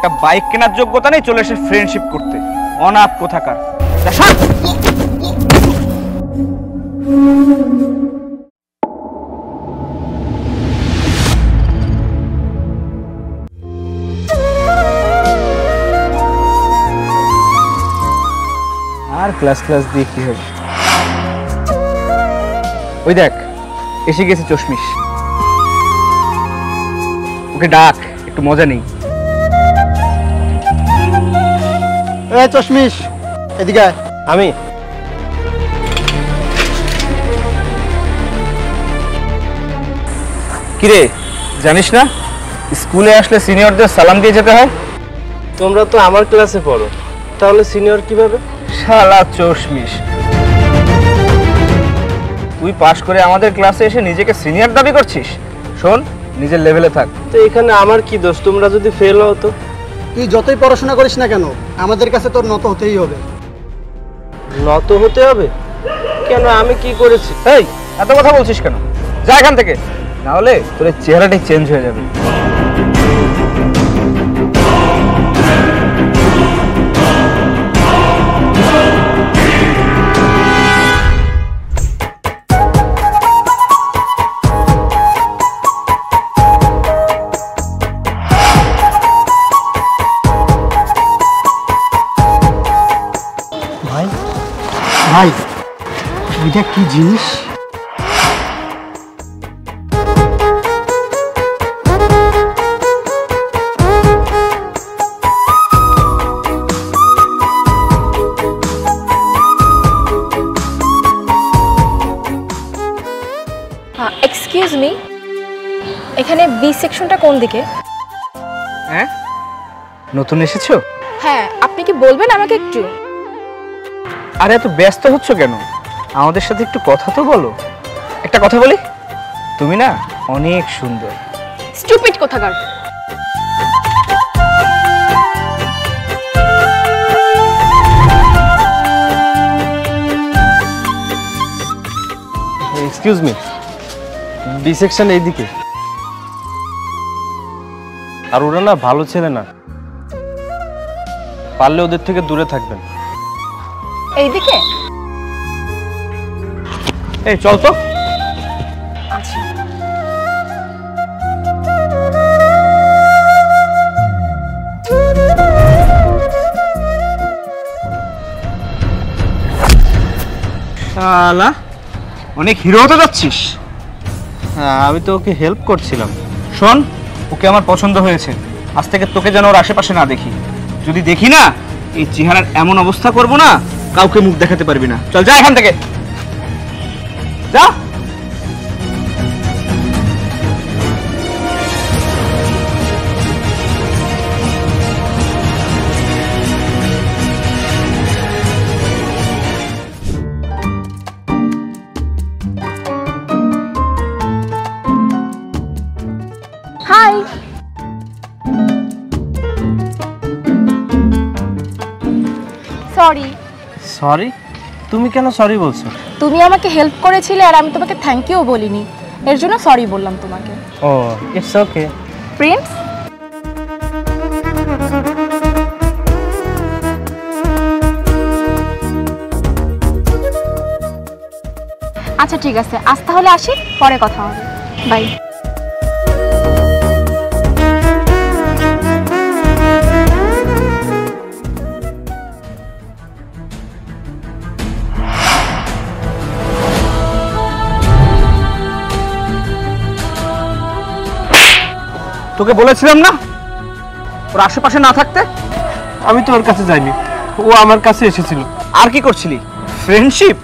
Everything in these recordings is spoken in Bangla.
একটা বাইক কেনার যোগ্যতা নেই, চলে এসে ফ্রেন্ডশিপ করতে। অনাথ কোথাকার। আর ক্লাস দিয়ে কি হবে? ওই দেখ এসে গেছে চশমিশ, ওকে ডাক, একটু মজা নেই। এই চশমিশ এদিকে আয়। আমি কিরে জানিস না স্কুলে আসলে সিনিয়রদের সালাম দিয়ে যেতে হয়? তোমরা তো আমার ক্লাসে পড়ো, তাহলে সিনিয়র কিভাবে? শালা চশমিশ, তুই পাশ করে আমাদের ক্লাসে এসে নিজেকে সিনিয়র দাবি করছিস? শোন, নিজের লেভেলে থাক। তো এখানে আমার কি দোষ? তোমরা যদি ফেল হও তো? তুই যতই পড়াশোনা করিস না কেন, আমাদের কাছে তোর নত হতেই হবে। নত হতে হবে কেন? আমি কি করেছি? এই এত কথা বলছিস কেন? যা এখান থেকে, না হলে তোর চেহারাটাই চেঞ্জ হয়ে যাবে। ভাই ভাই এটা কি জিনিস? এক্সকিউজ মি, এখানে বি সেকশনটা কোন দিকে? হ্যাঁ, নতুন এসেছো? হ্যাঁ, আপনি কি বলবেন আমাকে একটু? আরে এত ব্যস্ত হচ্ছ কেন? আমাদের সাথে একটু কথা তো বলো। একটা কথা বলি, তুমি না অনেক সুন্দর। স্টুপিড কোথাকার। এক্সকিউজ মি, বি সেকশন এইদিকে। আর ওরা না ভালো ছেলে না, পারলে ওদের থেকে দূরে থাকবেন। এইদিকে? এই চল তো। আচ্ছা। শালা অনেক হিরো হতে যাচ্ছিস। হ্যাঁ, আমি তো ওকে হেল্প করছিলাম। শোন, ওকে আমার পছন্দ হয়েছে। আজ থেকে তোকে যেন ওর আশেপাশে না দেখি। যদি দেখি না, এই চেহারার এমন অবস্থা করব না, কাউকে মুখ দেখাতে পারবি না। চল যা এখান থেকে, যা। হাই। সরি। সরি? তুমি কেন সরি বলছো? তুমি আমাকে হেল্প করেছিলে আর আমি তোমাকে থ্যাংক ইউ বলিনি, এর জন্য সরি বললাম তোমাকে। ও, ইটস ওকে। প্রিন্স, আচ্ছা ঠিক আছে, আজ তাহলে আসি, পরে কথা হবে। বাই। তোকে বলেছিলাম না ওর আশেপাশে না থাকতে? আমি তো ওর কাছে যাইনি, ও আমার কাছে এসেছিল। আর কি করছিলি? ফ্রেন্ডশিপ?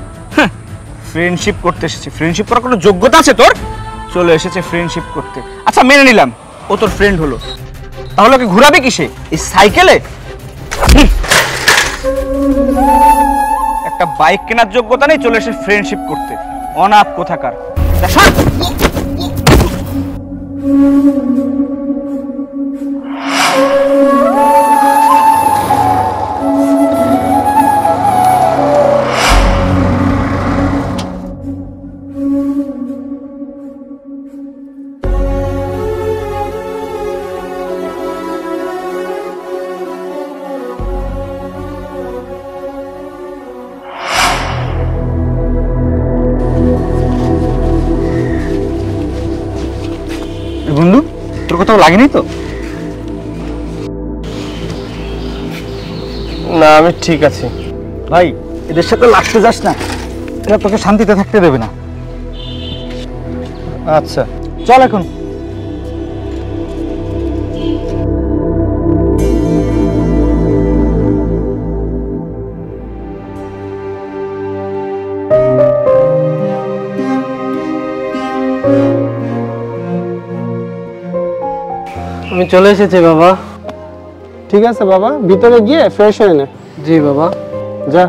ফ্রেন্ডশিপ করতে এসেছে। ফ্রেন্ডশিপ করার কোনো যোগ্যতা আছে তোর? চলে এসেছে ফ্রেন্ডশিপ করতে। আচ্ছা মেনে নিলাম ও তোর ফ্রেন্ড হলো, তাহলে ওকে ঘুরাবে কিসে? এই সাইকেলে? একটা বাইক কেনার যোগ্যতা নেই, চলে এসে ফ্রেন্ডশিপ করতে। অনাথ কোথাকার। বন্ধু, তোর কোথাও লাগেনি তো? না, আমি ঠিক আছি। ভাই, এদের সাথে লাগতে যাস না, এরা তোকে শান্তিতে থাকতে দেবে না। আচ্ছা, চল এখন। আমি চলে এসেছি বাবা। ঠিক আছে বাবা, ভিতরে গিয়ে ফ্রেশ হয়ে নে। জি বাবা। যা।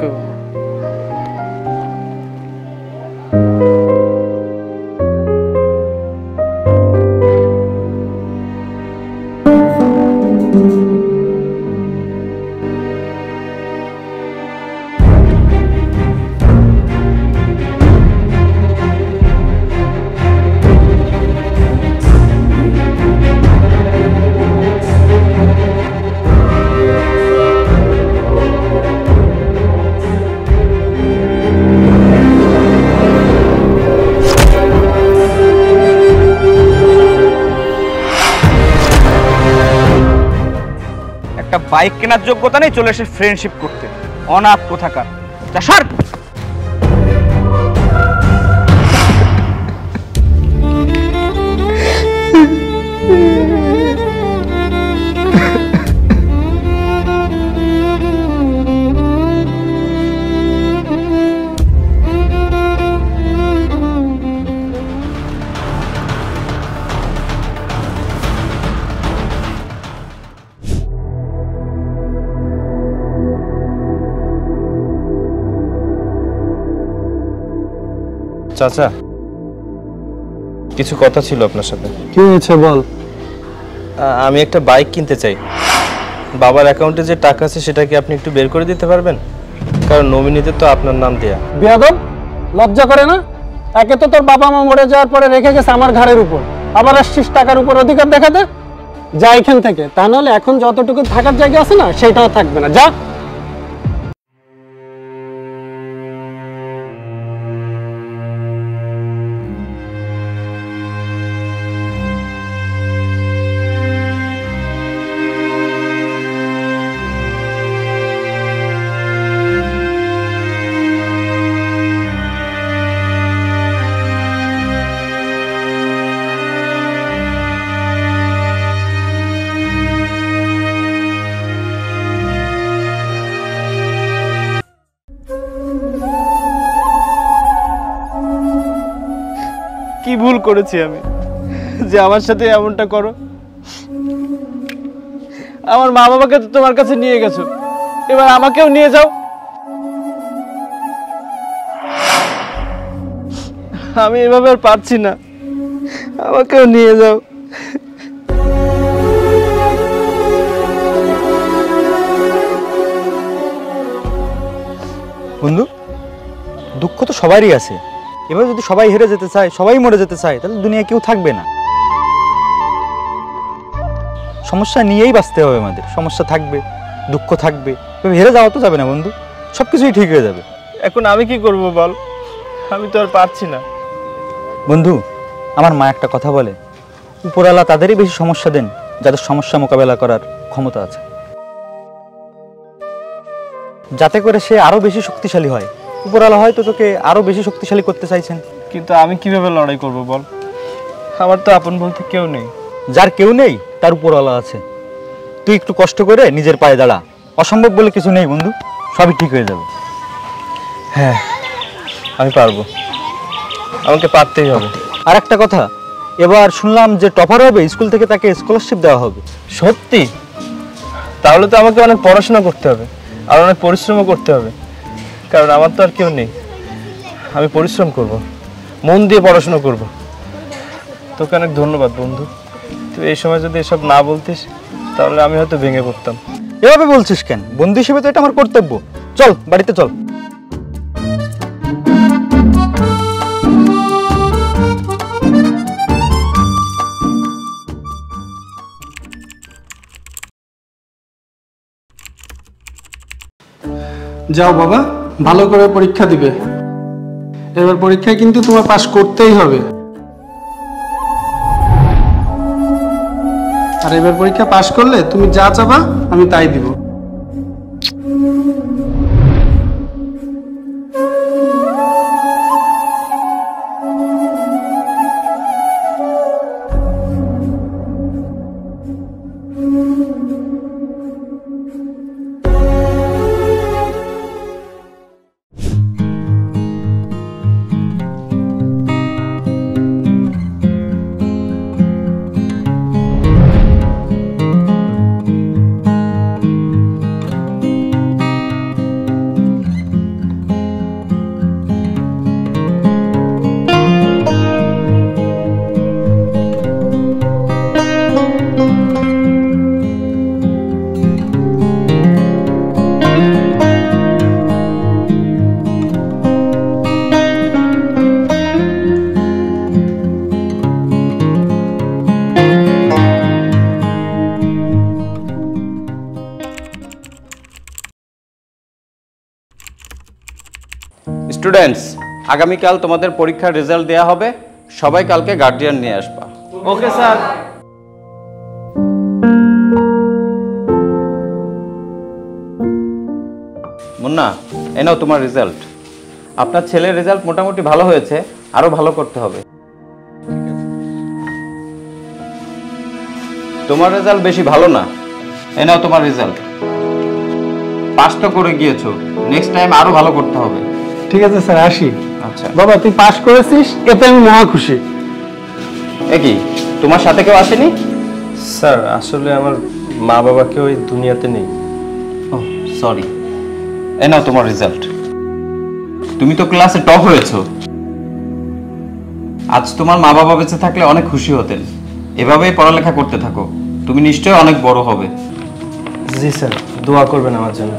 একটা বাইক কেনার যোগ্যতা নেই, চলে এসে ফ্রেন্ডশিপ করতে। অনাথ কোথাকার। যা সর। চাচা, কিছু কথা ছিল আপনার সাথে। কি হয়েছে বল। আমি একটা বাইক কিনতে চাই। বাবার অ্যাকাউন্টে যে টাকা আছে সেটা কি আপনি একটু বের করে দিতে পারবেন? কারণ নমিনিতে তো আপনার নাম দেয়া। বেয়াদব, লজ্জা করে না? একে তো তোর বাবা মা মরে যাওয়ার পরে রেখে গেছে আমার ঘাড়ের উপর, আবার আসছিস টাকার উপর অধিকার দেখাতে? যা এখান থেকে, তা নাহলে এখন যতটুকু থাকার জায়গা আছে না সেটাও থাকবে না। যা। কি ভুল করেছি আমি যে আমার সাথে এমনটা করো? আমার মা বাবাকে তো তোমার কাছে নিয়ে গেছো, এবার আমাকেও নিয়ে যাও। আমি এভাবে আর পারছি না, আমাকেও নিয়ে যাও। বন্ধু, দুঃখ তো সবারই আছে। এবার যদি সবাই হেরে যেতে চায়, সবাই মরে যেতে চায়, তাহলে দুনিয়ায় কেউ থাকবে না। সমস্যা নিয়েই বাঁচতে হবে আমাদের। সমস্যা থাকবে, দুঃখ থাকবে, তবে হেরে যাওয়া তো যাবে না বন্ধু। সব কিছুই ঠিক হয়ে যাবে। এখন আমি কি করব বল? আমি তো আর পারছি না। বন্ধু, আমার মা একটা কথা বলে, উপরওয়ালা তাদেরই বেশি সমস্যা দেন যাদের সমস্যা মোকাবেলা করার ক্ষমতা আছে, যাতে করে সে আরো বেশি শক্তিশালী হয়। উপরওয়ালা হয়তো তোকে আরো বেশি শক্তিশালী করতে চাইছেন। কিন্তু আমি কিভাবে লড়াই করব বল? আমার তো আপন বলতে কেউ নেই। যার কেউ নেই তার উপরওয়ালা আছে। তুই একটু কষ্ট করে নিজের পায়ে দাঁড়া। অসম্ভব বলে কিছু নেই বন্ধু, সবই ঠিক হয়ে যাবে। হ্যাঁ, আমি পারবো, আমাকে পারতেই হবে। আর একটা কথা, এবার শুনলাম যে টপার হবে, স্কুল থেকে তাকে স্কলারশিপ দেওয়া হবে। সত্যি? তাহলে তো আমাকে অনেক পড়াশোনা করতে হবে আর অনেক পরিশ্রমও করতে হবে, কারণ আমার তো আর কেউ নেই। আমি পরিশ্রম করব, মন দিয়ে পড়াশোনা করব। তোকে অনেক ধন্যবাদ বন্ধু। তুই এই সময় যদি এসব না বলতিস তাহলে আমি হয়তো ভেঙে পড়তাম। এভাবে বলছিস কেন? বন্ধু হিসেবে তো এটা আমার কর্তব্য। চল বাড়িতে চল। যাও বাবা, ভালো করে পরীক্ষা দিবে। এবার পরীক্ষায় কিন্তু তোমার পাস করতেই হবে। আর এবার পরীক্ষা পাশ করলে তুমি যা চাবা আমি তাই দিব। স্টুডেন্টস, আগামীকাল তোমাদের পরীক্ষার রেজাল্ট দেয়া হবে। সবাই কালকে গার্ডিয়ান নিয়ে আসবা। Okay sir. মুন্না, এই নাও তোমার রেজাল্ট। আপনার ছেলের রেজাল্ট মোটামুটি ভালো হয়েছে, আরো ভালো করতে হবে। তোমার রেজাল্ট বেশি ভালো না, এই নাও তোমার রেজাল্ট। পাস তো করে গিয়েছো, নেক্সট টাইম আরো ভালো করতে হবে। ঠিক আছে স্যার, আসি। আচ্ছা বাবা, তুই পাশ করেছিস, এতে আমি মহা খুশি। কি তোমার সাথে কেউ আসেনি? স্যার আসলে আমার মা বাবা কেউ এই দুনিয়াতে নেই। ও সরি, এই নাও তোমার রেজাল্ট। তুমি তো ক্লাসে টপ হয়েছো। আজ তোমার মা বাবা বেঁচে থাকলে অনেক খুশি হতেন। এভাবেই পড়ালেখা করতে থাকো, তুমি নিশ্চয়ই অনেক বড় হবে। জি স্যার, দোয়া করবেন আমার জন্য।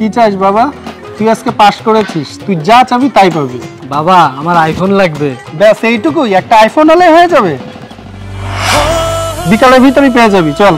কি চাস বাবা? তুই আজকে পাশ করেছিস, তুই যা চাবি তাই পাবি। বাবা, আমার আইফোন লাগবে। ব্যাস এইটুকুই, একটা আইফোন হলে হয়ে যাবে। বিকালের ভিতরে পেয়ে যাবি, চল।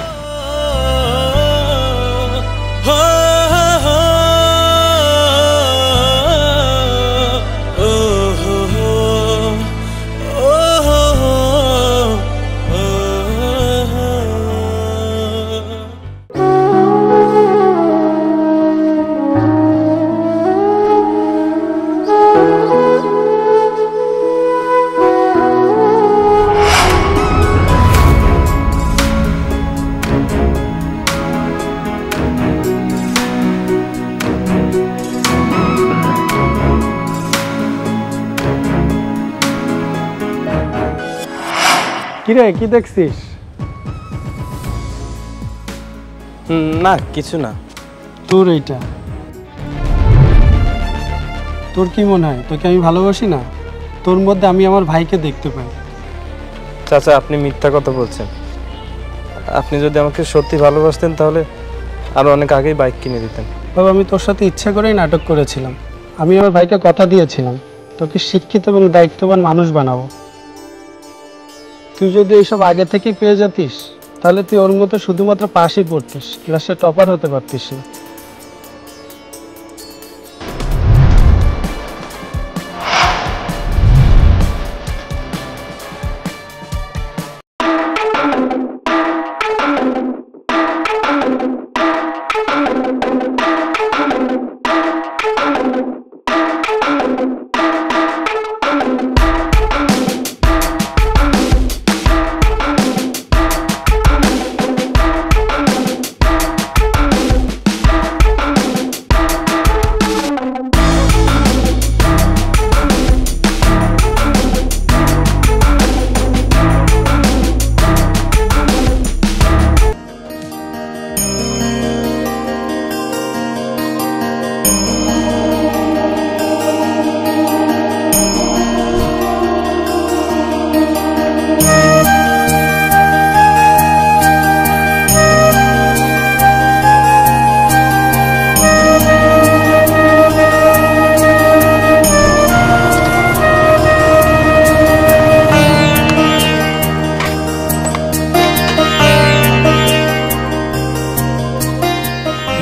কিরে, কি দেখছিস? না কিছু না। তোর এইটা, তোর কি মনে হয় তোকে আমি ভালোবাসি না? তোর মধ্যে আমি আমার ভাইকে দেখতে পাই। চাচা, আপনি মিথ্যা কথা বলছেন। আপনি যদি আমাকে সত্যি ভালোবাসতেন তাহলে আরো অনেক আগেই বাইক কিনে দিতেন। বাবা, আমি তোর সাথে ইচ্ছা করেই নাটক করেছিলাম। আমি আমার ভাইকে কথা দিয়েছিলাম তোকে শিক্ষিত এবং দায়িত্ববান মানুষ বানাবো। তুই যদি এইসব আগে থেকে পেয়ে যেতিস তাহলে তুই ওর মতো শুধুমাত্র পাশই পড়তিস, ক্লাসে টপার হতে পারতিস না।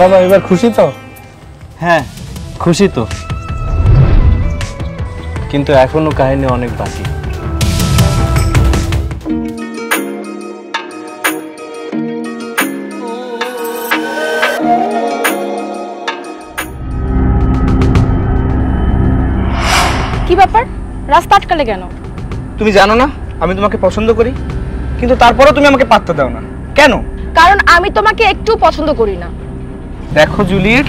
বাবা, এবার খুশি তো? হ্যাঁ খুশি তো, কিন্তু এখনো কাহিনী অনেক বাকি। রাস্তা আটকালে কেন? তুমি জানো না আমি তোমাকে পছন্দ করি, কিন্তু তারপরেও তুমি আমাকে পাত্তা দাও না কেন? কারণ আমি তোমাকে একটু পছন্দ করি না। দেখো জুলিয়েট,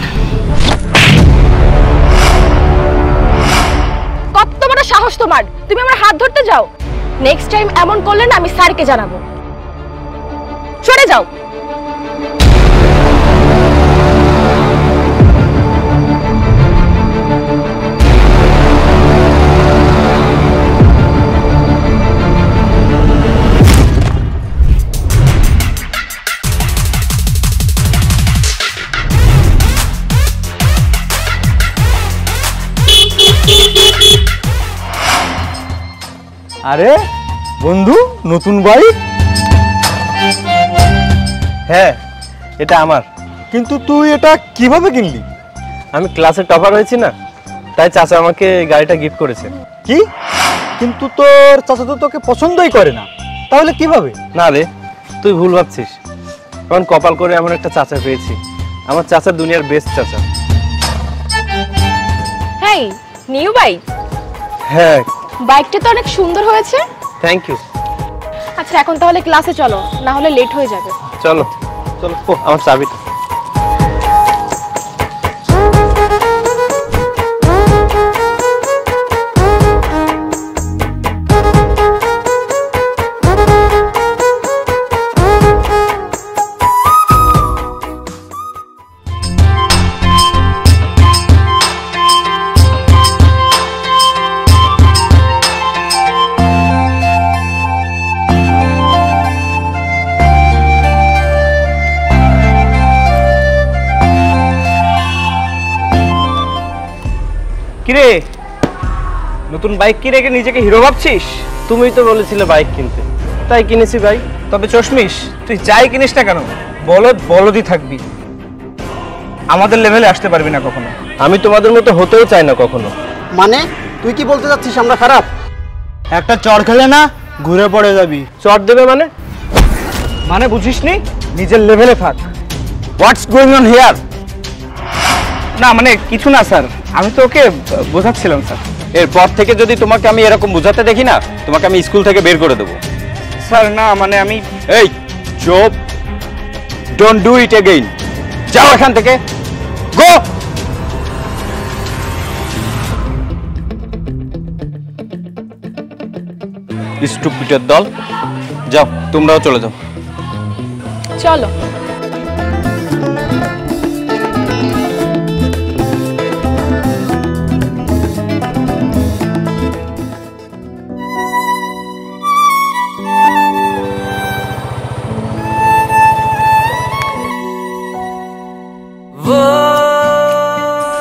কত বড় সাহস তোমার, তুমি আমার হাত ধরতে যাও। নেক্সট টাইম এমন করলে না আমি স্যারকে জানাবো। সরে যাও। আরে বন্ধু, নতুন বাইক? হ্যাঁ, এটা আমার। কিন্তু তুই এটা কিভাবে কিনলি? আমি ক্লাসে টপার হয়েছি না, তাই চাচা আমাকে গাড়িটা গিফট করেছে। কি? কিন্তু তোর চাচা তো তোকে পছন্দই করে না, তাহলে কিভাবে? না রে, তুই ভুল ভাবছিস। কারণ কপাল করে এমন একটা চাচা পেয়েছি। আমার চাচা দুনিয়ার বেস্ট চাচা। Hey, new bike? হ্যাঁ। বাইকটা তো অনেক সুন্দর হয়েছে। Thank you. আচ্ছা এখন তাহলে ক্লাসে চলো, না হলে লেট হয়ে যাবে। চলো চলো। ও, আমার চাবিটা। কিরে নতুন বাইক কিনে রেখে নিজেকে হিরো ভাবছিস? তুমিই তো বলেছিলে বাইক কিনতে, তাই কিনেছি বাইক। তবে চশমিশ, তুই যাই কিনিস না কেন বলদ বলদই থাকবি, আমাদের লেভেলে আসতে পারবি না কখনো। আমি তোমাদের মতো হতেও চাই না কখনো। মানে তুই কি বলতে চাচ্ছিস আমরা খারাপ? একটা চড় খেলে না ঘুরে পড়ে যাবি। চট দেবে মানে? মানে বুঝিসনি, নিজের লেভেলে থাক। What's going on here? না মানে কিছু না স্যার, আমি তো ওকে বোঝাচ্ছিলাম স্যার। এরপর থেকে যদি তোমাকে আমি এরকম বোঝাতে দেখি না, তোমাকে আমি স্কুল থেকে বের করে দেবো। স্যার না মানে আমি এই চুপ, ডোন্ট ডু ইট এগেইন। যাও এখান থেকে, গো। স্টুপিডের দল, যাও তোমরাও চলে যাও। চলো।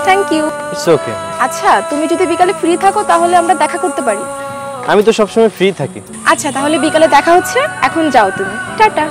Thank you. It's okay. আচ্ছা তুমি যদি বিকালে ফ্রি থাকো তাহলে আমরা দেখা করতে পারি। আমি তো সবসময় ফ্রি থাকি। আচ্ছা তাহলে বিকালে দেখা হচ্ছে, এখন যাও তুমি। টাটা।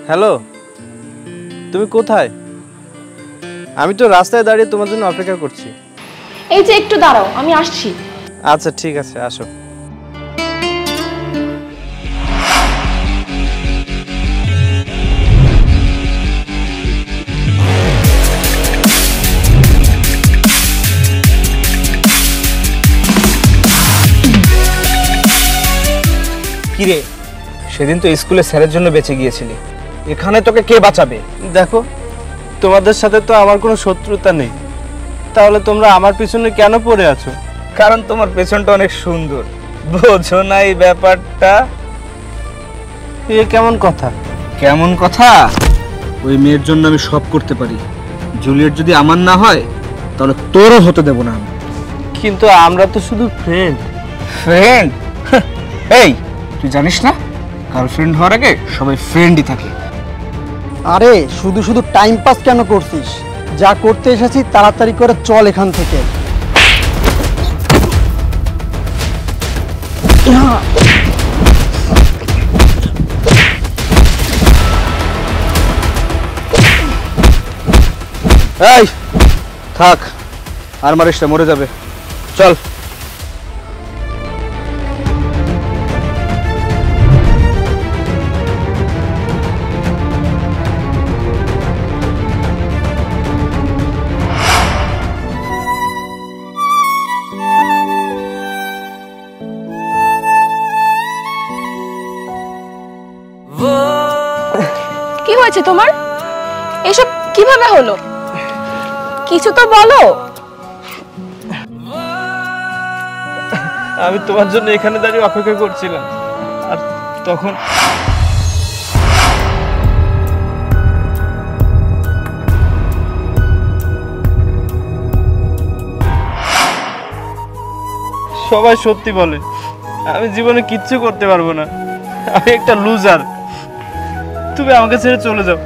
হ্যালো, তুমি কোথায়? আমি তো রাস্তায় দাঁড়িয়ে তোমার জন্য অপেক্ষা করছি। এই যে একটু দাঁড়াও, আমি আসছি। আচ্ছা ঠিক আছে, আসো। কিরে সেদিন তো স্কুলে স্যারের জন্য বেঁচে গিয়েছিলি, এখানে তোকে কে বাঁচাবে? দেখো, তোমাদের সাথে তো আমার কোনো শত্রুতা নেই, তাহলে তোমরা আমার পিছনে কেন পড়ে আছো? কারণ তোমার পেছনটা অনেক সুন্দর, বোঝো না এই ব্যাপারটা? এ কেমন কথা? কেমন কথা? ওই মেয়ের জন্য আমি সব করতে পারি। জুলিয়েট যদি আমার না হয় তাহলে তোরও হতে দেব না আমি। কিন্তু আমরা তো শুধু ফ্রেন্ড। ফ্রেন্ড? এই তুই জানিস না গার্লফ্রেন্ড হওয়ার আগে সবাই ফ্রেন্ডই থাকে। আরে শুধু শুধু টাইম পাস কেন করছিস? যা করতে এসেছি তাড়াতাড়ি করে চল এখান থেকে। এই থাক, আর মারিস না, মরে যাবে। চল। কি হয়েছে তোমার? এসব কিভাবে হলো? কিছু তো বলো। আমি তোমার জন্য এখানে দাঁড়িয়ে অপেক্ষা করছিলাম, আর তখন সবাই সত্যি বলে আমি জীবনে কিচ্ছু করতে পারবো না, আমি একটা লুজার। তুমি আমাকে ছেড়ে চলে যাও,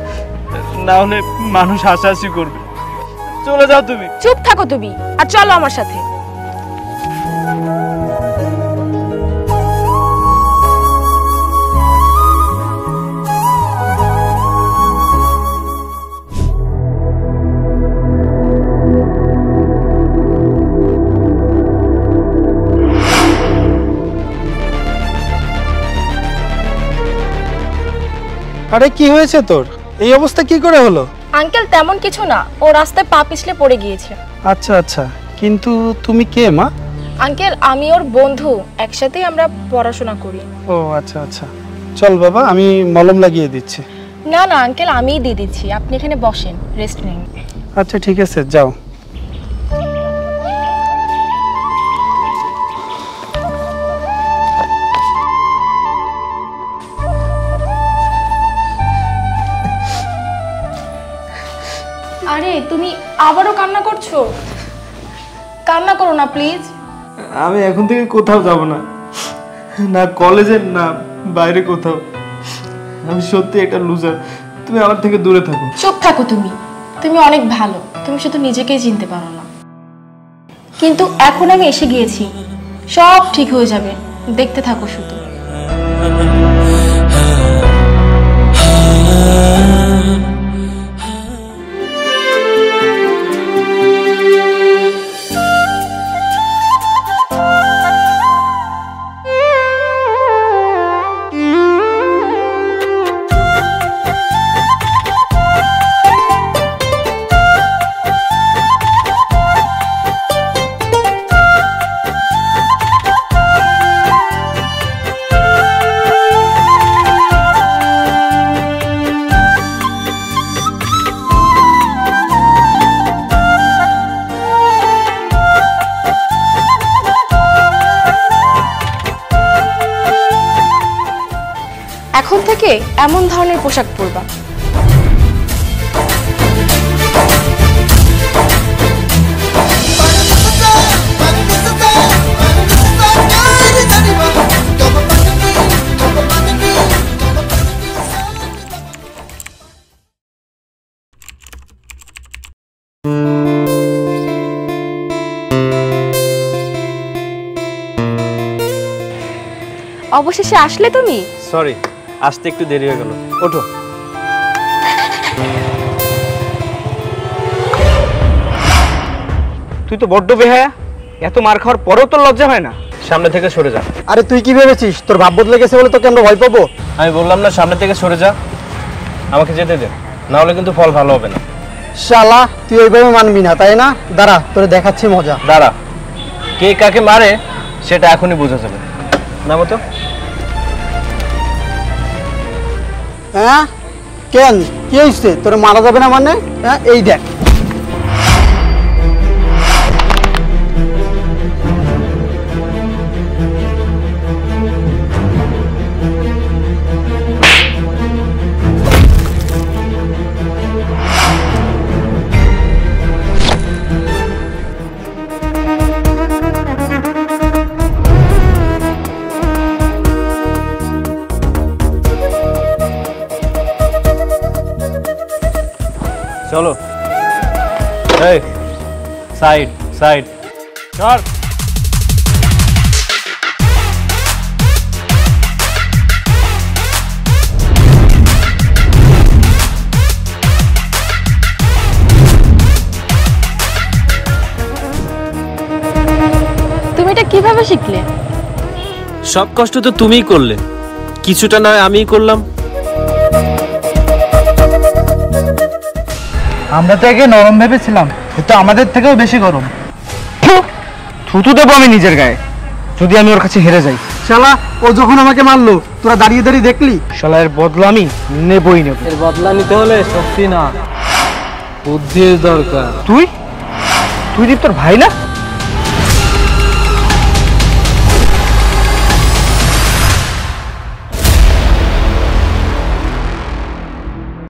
না হলে মানুষ হাসাহাসি করবে। চলে যাও তুমি। চুপ থাকো তুমি, আর চলো আমার সাথে। আরে কি হয়েছে তোর? এই অবস্থা কি করে হলো? আঙ্কেল তেমন কিছু না, ও রাস্তায় পা পিছলে পড়ে গিয়েছে। আচ্ছা আচ্ছা, কিন্তু তুমি কে মা? আঙ্কেল আমি ওর বন্ধু, একসাথেই আমরা পড়াশোনা করি। ও আচ্ছা আচ্ছা, চল বাবা আমি মলম লাগিয়ে দিচ্ছি। না না আঙ্কেল, আমিই দিয়ে দিচ্ছি, আপনি এখানে বসেন, রেস্ট নিন। আচ্ছা ঠিক আছে, যাও। আরে তুমি আবারও কান্না করছো? কান্না করো না প্লিজ। আমি এখন থেকে কোথাও যাব না, না কলেজে না বাইরে কোথাও। আমি সত্যি একটা লুজার, তুমি আমার থেকে দূরে থাকো। চুপ থাকো তুমি, তুমি অনেক ভালো, তুমি শুধু নিজেকেই চিনতে পারো না। কিন্তু এখন আমি এসে গিয়েছি, সব ঠিক হয়ে যাবে, দেখতে থাকো শুধু। এখন থেকে এমন ধরনের পোশাক পরবা। অবশেষে আসলে তুমি। সরি, আসতে একটু দেরি হয়ে গেল। ওঠো। তুই তো বড্ড বেহায়া, এত মার খাওয়ার পরেও তোর লজ্জা হয় না? সামনে থেকে সরে যা। আরে তুই কি ভেবেছিস তোর ভাব বদলে গেছে বলে তোকে আমরা ভয় পাবো? আমি বললাম না সামনে থেকে সরে যা, আমাকে যেতে দে, না হলে কিন্তু ফল ভালো হবে না। শালা তুই ওইভাবে মানবি না তাই না? দাঁড়া তোরে দেখাচ্ছি মজা। দাঁড়া, কে কাকে মারে সেটা এখনই বোঝা যাবে। নামো তো। হ্যাঁ কেন, কি হয়েছে? তোরে মারা যাবে না মানে? হ্যাঁ এই দেখ। চলো। এই সাইড সাইড চল। তুমি এটা কিভাবে শিখলে? সব কষ্ট তো তুমিই করলে, কিছুটা নয় আমিই করলাম। আমরা তো একে নরম ভেবেছিলাম, কিন্তু আমাদের থেকেও বেশি গরম। থুতু দেবো আমি নিজের গায়ে যদি আমি ওর কাছে হেরে যাই। শালা ও যখন আমাকে মারলো তোরা দাঁড়িয়ে দাঁড়িয়ে দেখলি? শালা এর বদলা আমি নেবই নেব। এর বদলা নিতে হলে শক্তি না, বুদ্ধির দরকার। তুই তুই দীপ তোর ভাই না?